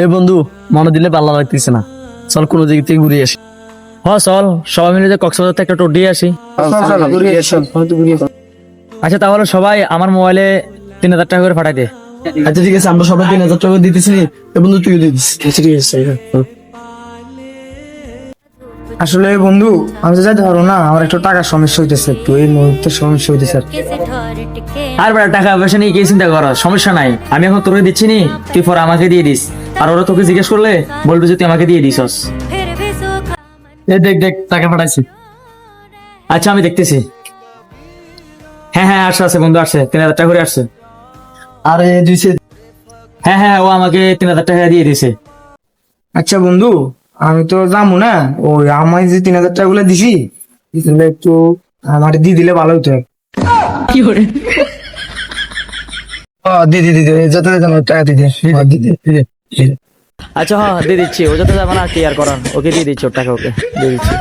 এ বন্ধু, মনে দিলে ভালো লাগতেছে না, চল কোনো দিক থেকে ঘুরে আসি। হ্যাঁ চল সবাই মিলে যে কক্সবাজার থেকে একটা টোট দিয়ে আসি। আচ্ছা তাহলে সবাই আমার মোবাইলে 3000 টাকা করে পাঠাই দে। আচ্ছা ঠিক আছে, আমরা সবাই 3000 টাকা দিতেছি। এ বন্ধু তুইও দিয়ে দিস। ঠিক আছে। আসলে বন্ধু আমি তো যাইতে পারবো না, আমার একটু টাকার সমস্যা হইতেছে, একটু এই মুহূর্তে সমস্যা হইতেছে আর কি। আর বেটা টাকা পয়সা নিয়ে কি চিন্তা কর, সমস্যা নাই, আমি এখন তোকে দিচ্ছি নি, তুই পরে আমাকে দিয়ে দিস। আর ওরা তোকে জিজ্ঞেস করলে বলবি যে তুই আমাকে দিয়ে দিছস। এ দেখ দেখ, টাকা পাঠাইছি। আচ্ছা আমি দেখতেছি। হ্যাঁ হ্যাঁ আসছে আছে বন্ধু, আসছে 3000 টাকা করে আসছে। আরে দিছে। হ্যাঁ হ্যাঁ ও আমাকে 3000 টাকা দিয়ে দিছে। আচ্ছা বন্ধু, আমি তো যাবো না, ওই আমার যে 3000 টাকা গুলো দিছি তাহলে একটু আমার দিয়ে দিলে ভালো হতো। কি করে? দিদি দিদি যত টাকা দিদি দিদি। আচ্ছা হ্যাঁ দিয়ে দিচ্ছি, ও যাতে যাবে না কি আর করার, ওকে দিয়ে দিচ্ছি ওর টাকা, ওকে দিয়ে দিচ্ছি।